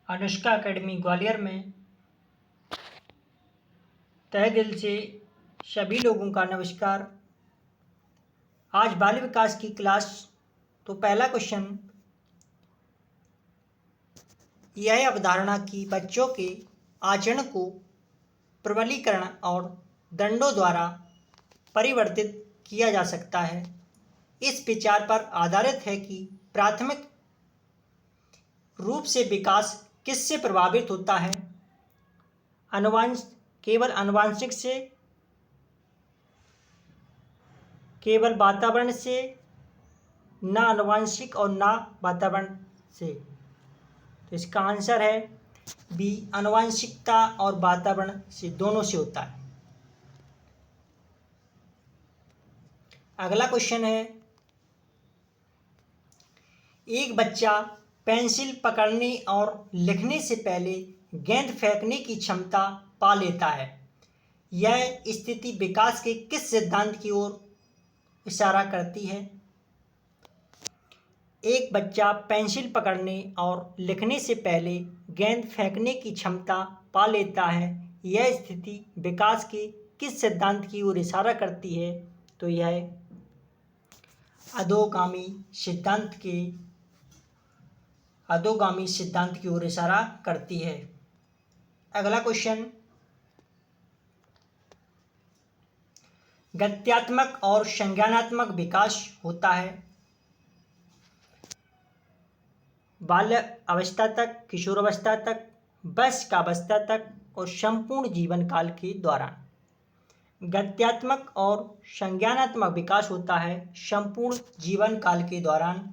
Anushka academy Gwalior में तहे दिल से सभी लोगों का नमस्कार। आज बाल विकास की क्लास। तो पहला क्वेश्चन यह अवधारणा कि बच्चों के आचरण को प्रबलीकरण और दंडों द्वारा परिवर्तित किया जा सकता है, इस विचार पर आधारित है कि प्राथमिक रूप से विकास किससे प्रभावित होता है। केवल आनुवंशिक से, केवल वातावरण से, ना आनुवंशिक और ना वातावरण से। तो इसका आंसर है बी, आनुवंशिकता और वातावरण से, दोनों से होता है। अगला क्वेश्चन है, एक बच्चा पेंसिल पकड़ने और लिखने से पहले गेंद फेंकने की क्षमता पा लेता है। यह स्थिति विकास के किस सिद्धांत की ओर इशारा करती है। एक बच्चा पेंसिल पकड़ने और लिखने से पहले गेंद फेंकने की क्षमता पा लेता है। यह स्थिति विकास के किस सिद्धांत की ओर इशारा करती है। तो यह अधोगामी सिद्धांत की ओर इशारा करती है। अगला क्वेश्चन, गत्यात्मक और संज्ञानात्मक विकास होता है बाल्य अवस्था तक, किशोरावस्था तक, वयस्कावस्था तक और संपूर्ण जीवन काल के दौरान। गत्यात्मक और संज्ञानात्मक विकास होता है संपूर्ण जीवन काल के दौरान।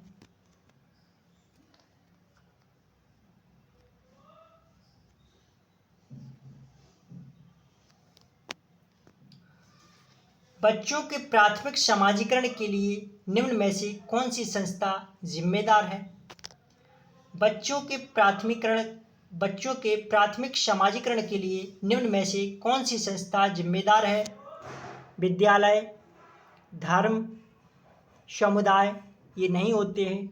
बच्चों के प्राथमिक समाजीकरण के लिए निम्न में से कौन सी संस्था जिम्मेदार है। बच्चों के प्राथमिक समाजीकरण के लिए निम्न में से कौन सी संस्था जिम्मेदार है। विद्यालय, धर्म, समुदाय ये नहीं होते हैं।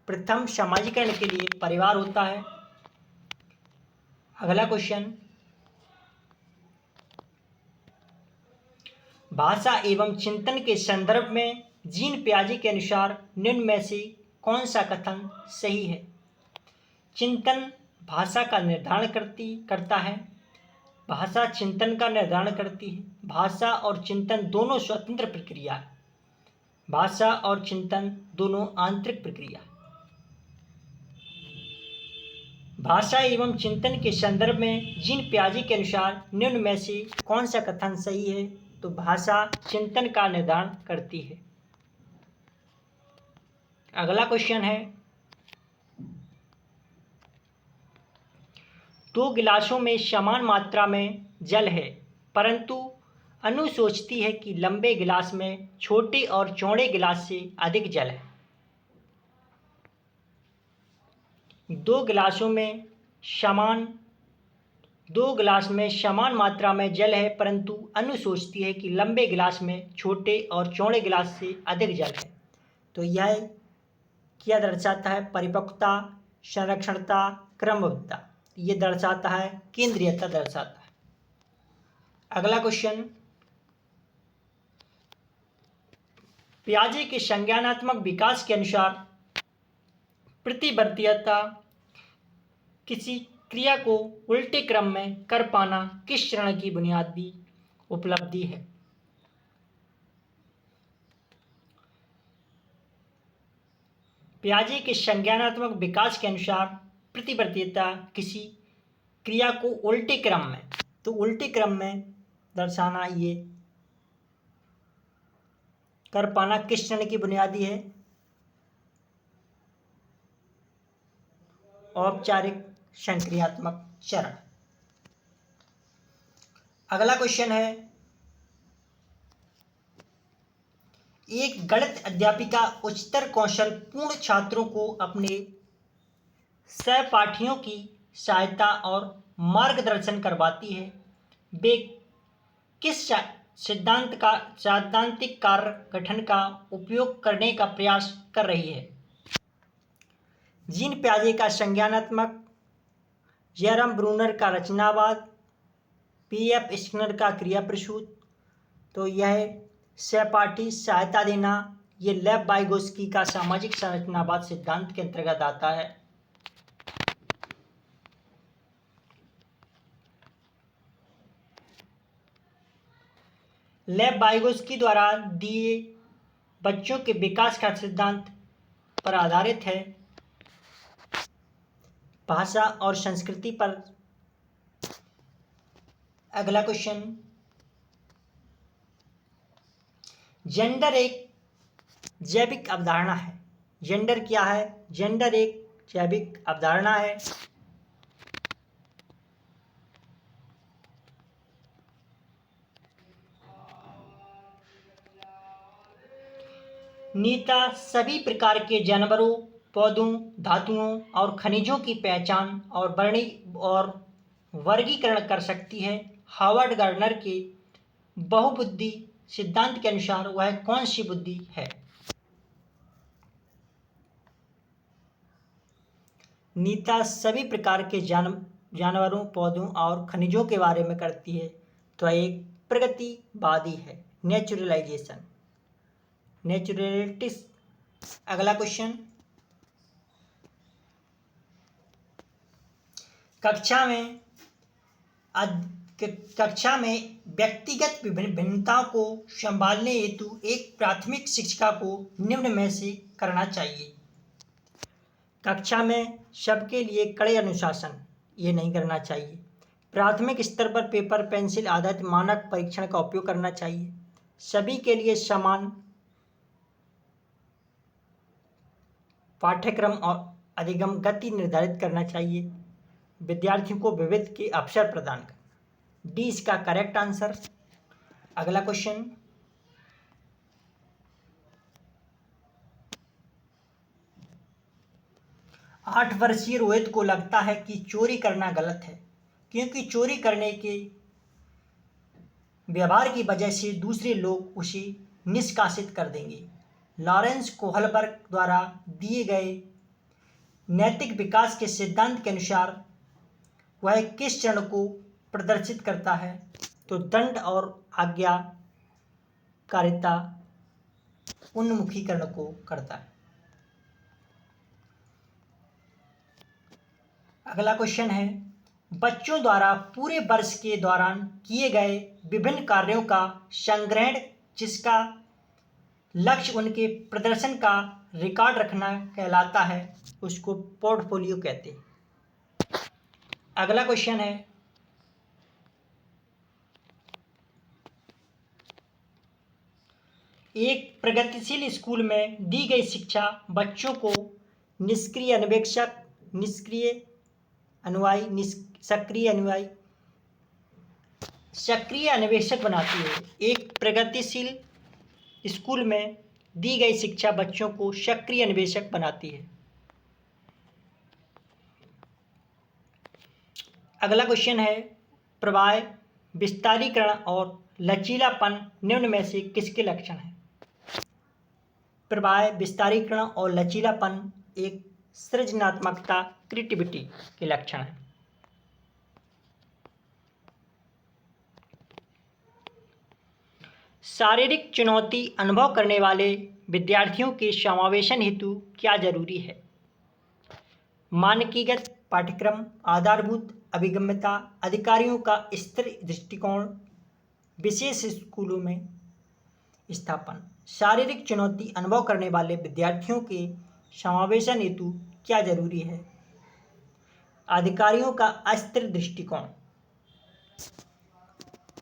प्रथम समाजीकरण के लिए परिवार होता है। अगला क्वेश्चन, भाषा एवं चिंतन के संदर्भ में जीन पियाजे के अनुसार निम्न में से कौन सा कथन सही है। चिंतन भाषा का निर्धारण करता है। भाषा चिंतन का निर्धारण करती है। भाषा और चिंतन दोनों स्वतंत्र प्रक्रिया है। भाषा और चिंतन दोनों आंतरिक प्रक्रिया। भाषा एवं चिंतन के संदर्भ में जीन पियाजे के अनुसार निम्न में से कौन सा कथन सही है। तो भाषा चिंतन का निर्धारण करती है। अगला क्वेश्चन है, 2 गिलासों में समान मात्रा में जल है, परंतु अनु सोचती है कि लंबे गिलास में छोटे और चौड़े गिलास से अधिक जल है। 2 गिलास में समान मात्रा में जल है, परंतु अनु सोचती है कि लंबे गिलास में छोटे और चौड़े गिलास से अधिक जल है। तो यह क्या दर्शाता है। परिपक्वता, संरक्षणता, क्रमबद्धता। ये दर्शाता है केंद्रीयता दर्शाता है। अगला क्वेश्चन, पियाजे के संज्ञानात्मक विकास के अनुसार प्रतिवर्तीयता किसी क्रिया को उल्टे क्रम में कर पाना किस चरण की बुनियादी उपलब्धि है। पियाजे के संज्ञानात्मक विकास के अनुसार प्रतिवर्तीयता किसी क्रिया को उल्टे क्रम में, तो उल्टे क्रम में दर्शाना, ये कर पाना किस चरण की बुनियादी है। औपचारिक संक्रियात्मक चरण। अगला क्वेश्चन है, एक गणित अध्यापिका उच्चतर कौशल पूर्ण छात्रों को अपने सहपाठियों की सहायता और मार्गदर्शन करवाती है। वे किस सैद्धांतिक कार्य गठन का उपयोग करने का प्रयास कर रही है। जीन पियाजे का संज्ञानात्मक जेरम ब्रूनर का रचनावाद, पीएफ स्किनर का क्रिया प्रसूत। तो यह सहपाठी सहायता देना, ये लेव वाइगोस्की का सामाजिक संरचनावाद सिद्धांत के अंतर्गत आता है। लेव वाइगोस्की द्वारा दिए बच्चों के विकास का सिद्धांत पर आधारित है। भाषा और संस्कृति पर अगला क्वेश्चन, जेंडर एक जैविक अवधारणा है। जेंडर क्या है? जेंडर एक जैविक अवधारणा है। नीता सभी प्रकार के जानवरों, पौधों, धातुओं और खनिजों की पहचान और वर्गीकरण कर सकती है। हार्वर्ड गार्डनर के बहुबुद्धि सिद्धांत के अनुसार वह कौन सी बुद्धि है? नीता सभी प्रकार के जानवरों, पौधों और खनिजों के बारे में करती है, तो एक प्रगतिवादी है, नेचुरलिस्ट। अगला क्वेश्चन, कक्षा में व्यक्तिगत भिन्नताओं को संभालने हेतु एक प्राथमिक शिक्षिका को निम्न में से करना चाहिए। कक्षा में सबके लिए कड़े अनुशासन, ये नहीं करना चाहिए। प्राथमिक स्तर पर पेपर पेंसिल आधारित मानक परीक्षण का उपयोग करना चाहिए। सभी के लिए समान पाठ्यक्रम और अधिगम गति निर्धारित करना चाहिए। विद्यार्थियों को विविध के अवसर प्रदान करना, डी इसका करेक्ट आंसर। अगला क्वेश्चन, आठ वर्षीय रोहित को लगता है कि चोरी करना गलत है, क्योंकि चोरी करने के व्यवहार की वजह से दूसरे लोग उसे निष्कासित कर देंगे। लॉरेंस कोहलबर्ग द्वारा दिए गए नैतिक विकास के सिद्धांत के अनुसार वह किस चरण को प्रदर्शित करता है? तो दंड और आज्ञाकारिता उन्मुखीकरण को करता है। अगला क्वेश्चन है, बच्चों द्वारा पूरे वर्ष के दौरान किए गए विभिन्न कार्यों का संग्रहण, जिसका लक्ष्य उनके प्रदर्शन का रिकॉर्ड रखना कहलाता है, उसको पोर्टफोलियो कहते हैं। अगला क्वेश्चन है, एक प्रगतिशील स्कूल में दी गई शिक्षा बच्चों को निष्क्रिय अन्वेषक, निष्क्रिय अनुयायी, सक्रिय अनुयायी, सक्रिय अन्वेषक बनाती है। एक प्रगतिशील स्कूल में दी गई शिक्षा बच्चों को सक्रिय अन्वेषक बनाती है। अगला क्वेश्चन है, प्रवाह, विस्तारीकरण और लचीलापन निम्न में से किसके लक्षण हैं? प्रवाह, विस्तारीकरण और लचीलापन एक सृजनात्मकता, क्रिएटिविटी के लक्षण हैं। शारीरिक चुनौती अनुभव करने वाले विद्यार्थियों के समावेशन हेतु क्या जरूरी है? मानकीकृत पाठ्यक्रम, आधारभूत अभिगम्यता, अधिकारियों का स्थिर दृष्टिकोण, विशेष स्कूलों में स्थापन। शारीरिक चुनौती अनुभव करने वाले विद्यार्थियों के समावेशन हेतु क्या जरूरी है? अधिकारियों का अस्थिर दृष्टिकोण।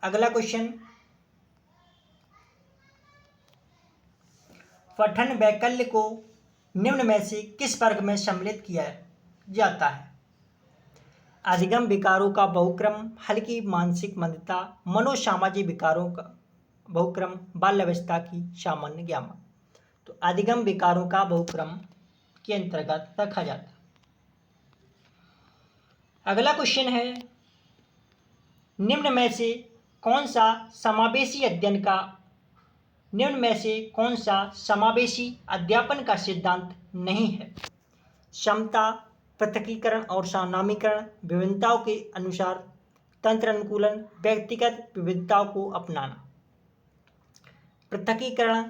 अगला क्वेश्चन, पठन वैकल्य को निम्न में से किस वर्ग में सम्मिलित किया जाता है? अधिगम विकारों का बहुक्रम, हल्की मानसिक मंदता, मनोसामाजिक विकारों का बहुक्रम, बाल्यावस्था की सामान्य ज्ञान। तो अधिगम विकारों का बहुक्रम के अंतर्गत रखा जाता है। अगला क्वेश्चन है, निम्न में से कौन सा समावेशी अध्ययन का सिद्धांत नहीं है? समता, पृथकीकरण और नामीकरण, विभिन्नताओं के अनुसार तंत्र अनुकूलन, व्यक्तिगत विविधताओं को अपनाना। पृथकीकरण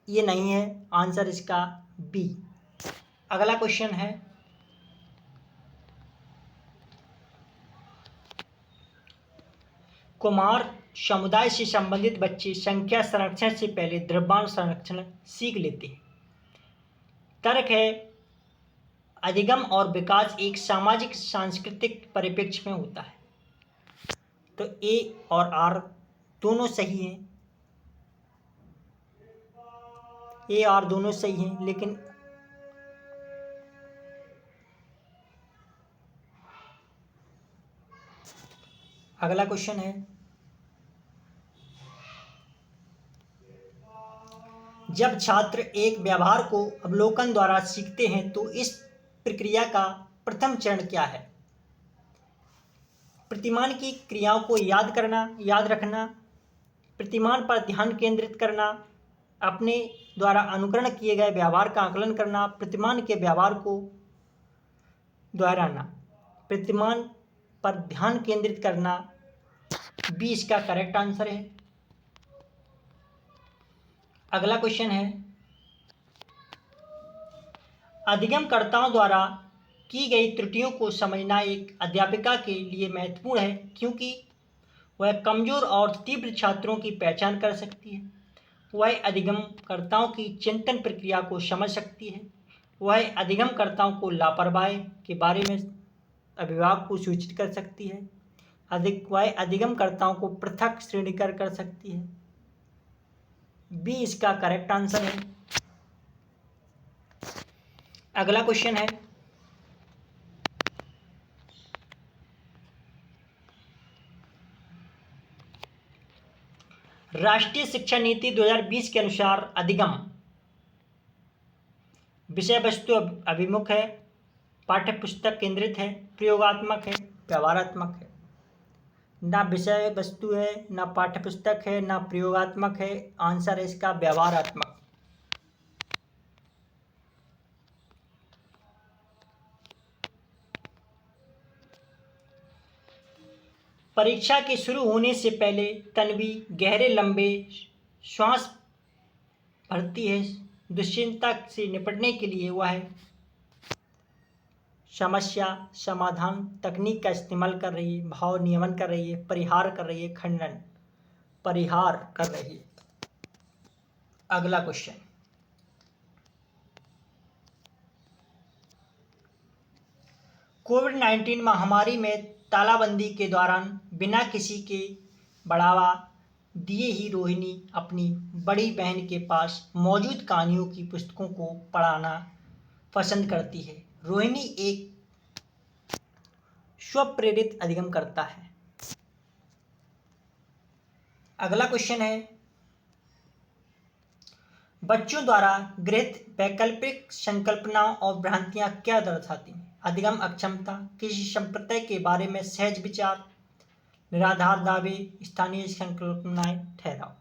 ये नहीं है, आंसर इसका बी। अगला क्वेश्चन है, कुमार समुदाय से संबंधित बच्चे संख्या संरक्षण से पहले द्रव्यांश संरक्षण सीख लेते हैं। तर्क है, अधिगम और विकास एक सामाजिक सांस्कृतिक परिप्रेक्ष्य में होता है। तो ए और आर दोनों सही हैं, ए आर दोनों सही हैं, लेकिन अगला क्वेश्चन है, जब छात्र एक व्यवहार को अवलोकन द्वारा सीखते हैं तो इस प्रक्रिया का प्रथम चरण क्या है? प्रतिमान की क्रियाओं को याद करना, याद रखना, प्रतिमान पर ध्यान केंद्रित करना, अपने द्वारा अनुकरण किए गए व्यवहार का आकलन करना, प्रतिमान के व्यवहार को दोहराना। प्रतिमान पर ध्यान केंद्रित करना, बी इसका करेक्ट आंसर है। अगला क्वेश्चन है, अधिगमकर्ताओं द्वारा की गई त्रुटियों को समझना एक अध्यापिका के लिए महत्वपूर्ण है, क्योंकि वह कमजोर और तीव्र छात्रों की पहचान कर सकती है। वह अधिगमकर्ताओं की चिंतन प्रक्रिया को समझ सकती है। वह अधिगमकर्ताओं को लापरवाही के बारे में अभिभावक को सूचित कर सकती है। वह अधिगमकर्ताओं को पृथक श्रेणीकर कर सकती है। बी इसका करेक्ट आंसर है। अगला क्वेश्चन है, राष्ट्रीय शिक्षा नीति 2020 के अनुसार अधिगम विषय वस्तु अभिमुख है, पाठ्य पुस्तक केंद्रित है, प्रयोगात्मक है, व्यवहारात्मक है। ना विषय वस्तु है, ना पाठ्य पुस्तक है, ना प्रयोगात्मक है, आंसर है इसका व्यवहारात्मक। परीक्षा के शुरू होने से पहले तन्वी गहरे लंबे श्वास भरती है। दुश्चिंता से निपटने के लिए वह समस्या समाधान तकनीक का इस्तेमाल कर रही है, भाव नियमन कर रही है, परिहार कर रही है, खंडन परिहार कर रही है। अगला क्वेश्चन, कोविड-19 महामारी में तालाबंदी के दौरान बिना किसी के बढ़ावा दिए ही रोहिणी अपनी बड़ी बहन के पास मौजूद कहानियों की पुस्तकों को पढ़ना पसंद करती है। रोहिणी एक स्वप्रेरित अधिगमकर्ता है। अगला क्वेश्चन है, बच्चों द्वारा गृहीत वैकल्पिक संकल्पनाओं और भ्रांतियां क्या दर्शाती हैं? अधिगम अक्षमता, किसी संप्रदाय के बारे में सहज विचार, निराधार दावे, स्थानीय संकल्पनाएं, ठहराव।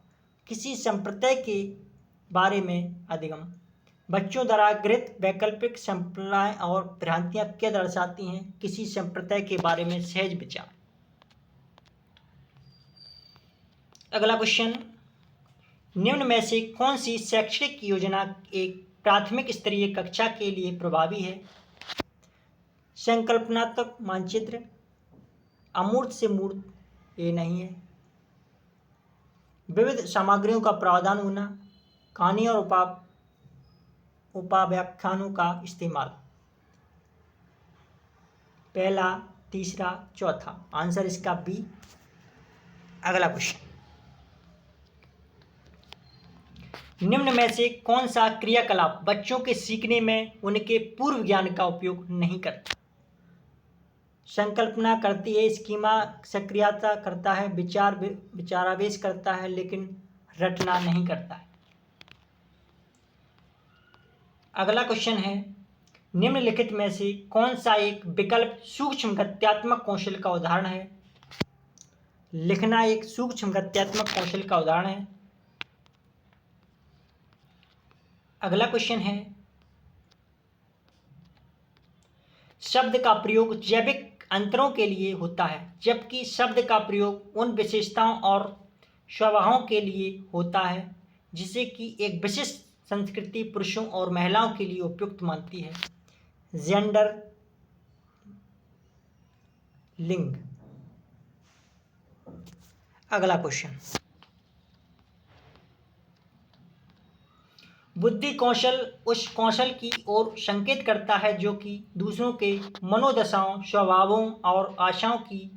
किसी संप्रदाय के बारे में अधिगम बच्चों द्वारा गृहीत वैकल्पिक संकल्पनाएं और भ्रांतियां क्या दर्शाती हैं? किसी संप्रदाय के बारे में सहज विचार। अगला क्वेश्चन, निम्न में से कौन सी शैक्षणिक योजना एक प्राथमिक स्तरीय कक्षा के लिए प्रभावी है? संकल्पनात्मक मानचित्र, अमूर्त से मूर्त, ये नहीं है। विविध सामग्रियों का प्रावधान होना, कहानी और उपाव्याख्यानों का इस्तेमाल। पहला, तीसरा, चौथा, आंसर इसका बी। अगला क्वेश्चन, निम्न में से कौन सा क्रियाकलाप बच्चों के सीखने में उनके पूर्व ज्ञान का उपयोग नहीं करता? संकल्पना करती है, स्कीमा सक्रियता करता है, विचारावेश करता है, लेकिन रटना नहीं करता है। अगला क्वेश्चन है, निम्नलिखित में से कौन सा एक विकल्प सूक्ष्म गत्यात्मक कौशल का उदाहरण है? लिखना एक सूक्ष्म गत्यात्मक कौशल का उदाहरण है। अगला क्वेश्चन है, शब्द का प्रयोग जैविक अंतरों के लिए होता है, जबकि शब्द का प्रयोग उन विशेषताओं और स्वभावों के लिए होता है जिसे कि एक विशिष्ट संस्कृति पुरुषों और महिलाओं के लिए उपयुक्त मानती है। जेंडर, लिंग। अगला क्वेश्चन, बुद्धि कौशल उस कौशल की ओर संकेत करता है जो कि दूसरों के मनोदशाओं, स्वभावों और आशाओं की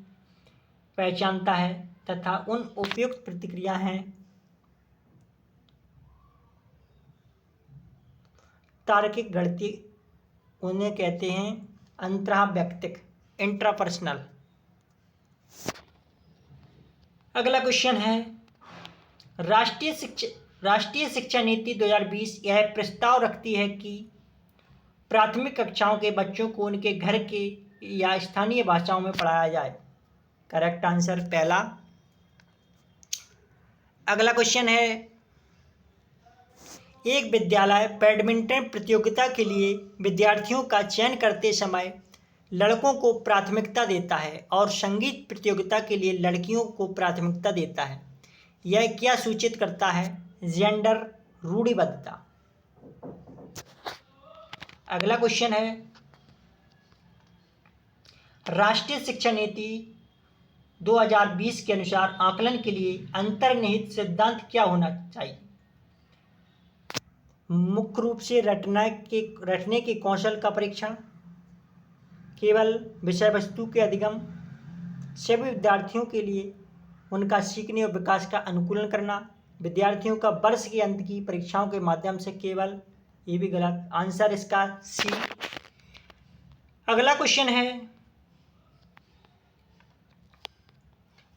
पहचानता है तथा उन उपयुक्त प्रतिक्रिया हैं तार्किक, गणितीय, उन्हें कहते हैं अंतर्वैयक्तिक, इंट्रापर्सनल। अगला क्वेश्चन है, राष्ट्रीय शिक्षा नीति 2020 यह प्रस्ताव रखती है कि प्राथमिक कक्षाओं के बच्चों को उनके घर के या स्थानीय भाषाओं में पढ़ाया जाए। करेक्ट आंसर पहला। अगला क्वेश्चन है, एक विद्यालय बैडमिंटन प्रतियोगिता के लिए विद्यार्थियों का चयन करते समय लड़कों को प्राथमिकता देता है और संगीत प्रतियोगिता के लिए लड़कियों को प्राथमिकता देता है। यह क्या सूचित करता है? जेंडर रूढ़िबद्धता। अगला क्वेश्चन है, राष्ट्रीय शिक्षा नीति 2020 के अनुसार आकलन के लिए अंतर्निहित सिद्धांत क्या होना चाहिए? मुख्य रूप से रटने के कौशल का परीक्षण, केवल विषय वस्तु के अधिगम, सभी विद्यार्थियों के लिए उनका सीखने और विकास का अनुकूलन करना, विद्यार्थियों का वर्ष के अंत की परीक्षाओं के माध्यम से केवल। ये भी गलत आंसर इसका सी। अगला क्वेश्चन है,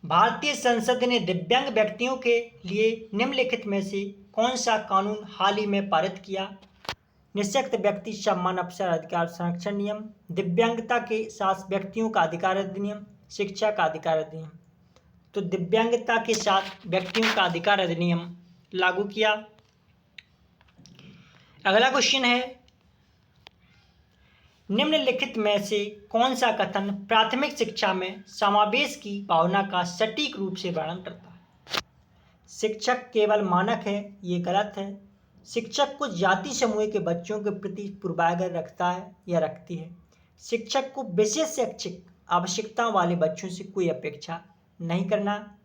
भारतीय संसद ने दिव्यांग व्यक्तियों के लिए निम्नलिखित में से कौन सा कानून हाल ही में पारित किया? निःशक्त व्यक्ति सम्मान अवसर अधिकार संरक्षण नियम, दिव्यांगता के साथ व्यक्तियों का अधिकार अधिनियम, शिक्षा का अधिकार अधिनियम। तो दिव्यांगता के साथ व्यक्तियों का अधिकार अधिनियम लागू किया। अगला क्वेश्चन है, निम्नलिखित में से कौन सा कथन प्राथमिक शिक्षा में समावेश की भावना का सटीक रूप से वर्णन करता है? शिक्षक केवल मानक है, ये गलत है। शिक्षक कुछ जाति समूह के बच्चों के प्रति पूर्वाग्रह रखता है या रखती है। शिक्षक को विशेष शैक्षिक आवश्यकताओं वाले बच्चों से कोई अपेक्षा नहीं करना।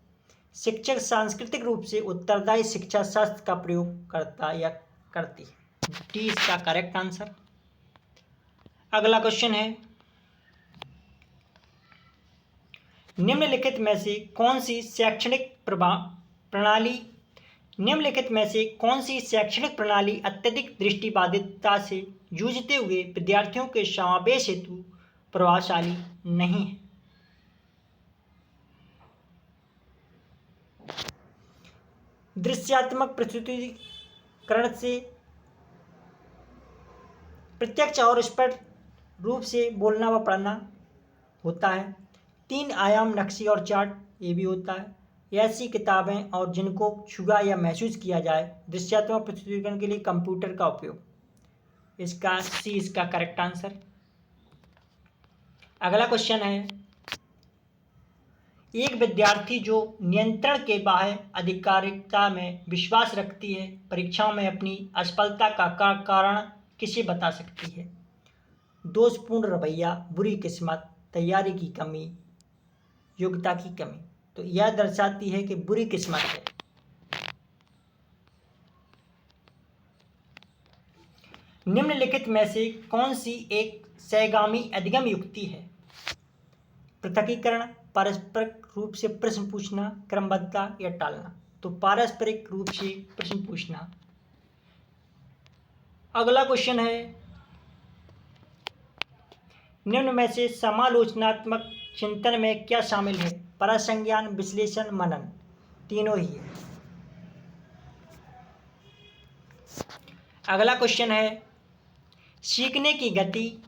शिक्षक सांस्कृतिक रूप से उत्तरदायी शिक्षा शास्त्र का प्रयोग करता या करती है। डी इसका करेक्ट आंसर। अगला क्वेश्चन है, निम्नलिखित में से कौन सी शैक्षणिक प्रणाली अत्यधिक दृष्टिबाधितता से जूझते हुए विद्यार्थियों के समावेश हेतु प्रभावशाली नहीं है? दृश्यात्मक प्रस्तुतिकरण से प्रत्यक्ष और स्पष्ट रूप से बोलना व पढ़ना होता है। 3 आयाम नक्शे और चार्ट, ये भी होता है। ऐसी किताबें और जिनको छुआ या महसूस किया जाए। दृश्यात्मक प्रस्तुतिकरण के लिए कंप्यूटर का उपयोग, इसका सी इसका करेक्ट आंसर। अगला क्वेश्चन है, एक विद्यार्थी जो नियंत्रण के बाह्य आधिकारिकता में विश्वास रखती है परीक्षाओं में अपनी असफलता का कारण किसे बता सकती है? दोषपूर्ण रवैया, बुरी किस्मत, तैयारी की कमी, योग्यता की कमी। तो यह दर्शाती है कि बुरी किस्मत है। निम्नलिखित में से कौन सी एक सहगामी अधिगम युक्ति है? पृथकीकरण, पारस्परिक रूप से प्रश्न पूछना, क्रमबद्धता या टालना। तो पारस्परिक रूप से प्रश्न पूछना। अगला क्वेश्चन है, निम्न में से समालोचनात्मक चिंतन में क्या शामिल है? परसंज्ञान, विश्लेषण, मनन। तीनों ही है। अगला क्वेश्चन है, सीखने की गति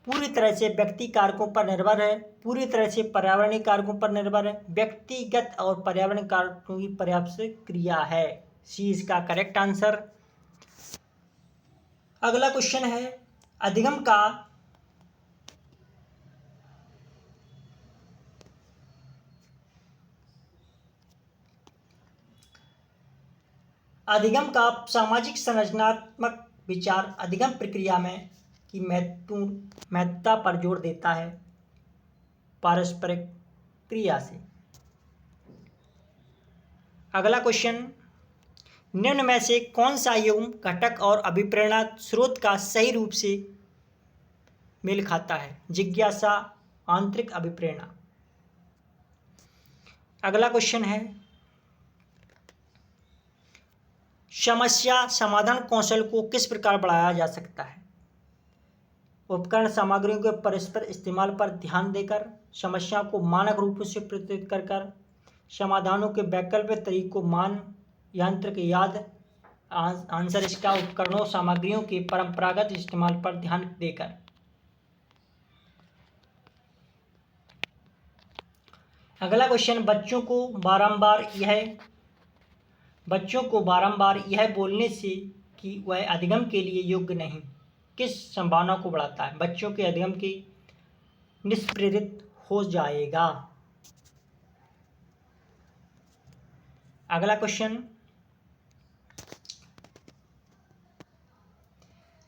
पूरी तरह से व्यक्ति कारकों पर निर्भर है, पूरी तरह से पर्यावरणीय कारकों पर निर्भर है, व्यक्तिगत और पर्यावरण कारकों की पर्याप्त क्रिया है। सी इसका करेक्ट आंसर। अगला क्वेश्चन है, अधिगम का अधिगम का सामाजिक संरचनात्मक विचार अधिगम प्रक्रिया में की महत्वता पर जोर देता है पारस्परिक क्रिया से। अगला क्वेश्चन, निम्न में से कौन सा युग्म घटक और अभिप्रेरणा स्रोत का सही रूप से मेल खाता है? जिज्ञासा, आंतरिक अभिप्रेरणा। अगला क्वेश्चन है, समस्या समाधान कौशल को किस प्रकार बढ़ाया जा सकता है? उपकरण सामग्रियों के परस्पर इस्तेमाल पर ध्यान देकर, समस्याओं को मानक रूप से प्रस्तुत कर, समाधानों के वैकल्पिक तरीकों मान यंत्र के याद। आंसर इसका उपकरणों सामग्रियों के परंपरागत इस्तेमाल पर ध्यान देकर। अगला क्वेश्चन, बच्चों को बारंबार यह बोलने से कि वह अधिगम के लिए योग्य नहीं किस संभावना को बढ़ाता है? बच्चों के अधिगम की निष्प्रेरित हो जाएगा। अगला क्वेश्चन,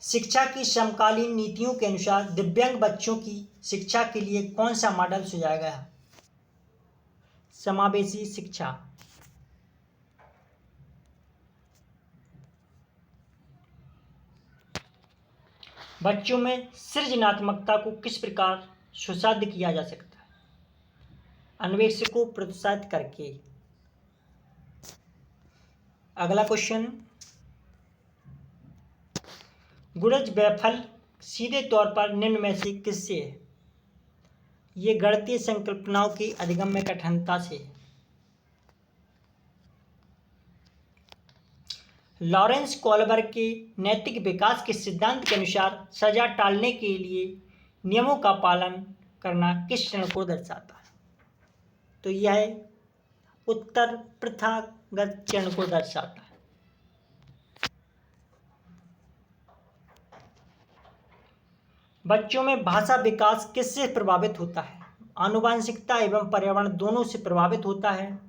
शिक्षा की समकालीन नीतियों के अनुसार दिव्यांग बच्चों की शिक्षा के लिए कौन सा मॉडल सुझाया गया है? समावेशी शिक्षा। बच्चों में सृजनात्मकता को किस प्रकार सुसाध्य किया जा सकता है? अन्वेषण को प्रोत्साहित करके। अगला क्वेश्चन, गुणज बैफल सीधे तौर पर निम्न में से किससे है? ये गणितीय संकल्पनाओं की अधिगम में कठिनता से है। लॉरेंस कोलबर्ग के नैतिक विकास के सिद्धांत के अनुसार सजा टालने के लिए नियमों का पालन करना किस क्षण को दर्शाता है? तो यह उत्तर प्रथागत चरण को दर्शाता है। बच्चों में भाषा विकास किससे प्रभावित होता है? आनुवांशिकता एवं पर्यावरण दोनों से प्रभावित होता है।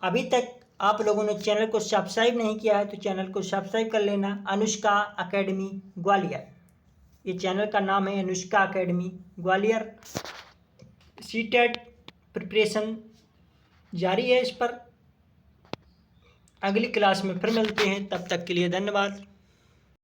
अभी तक आप लोगों ने चैनल को सब्सक्राइब नहीं किया है तो चैनल को सब्सक्राइब कर लेना। अनुष्का एकेडमी ग्वालियर, ये चैनल का नाम है Anushka academy Gwalior. CTET preparation जारी है इस पर। अगली क्लास में फिर मिलते हैं, तब तक के लिए धन्यवाद।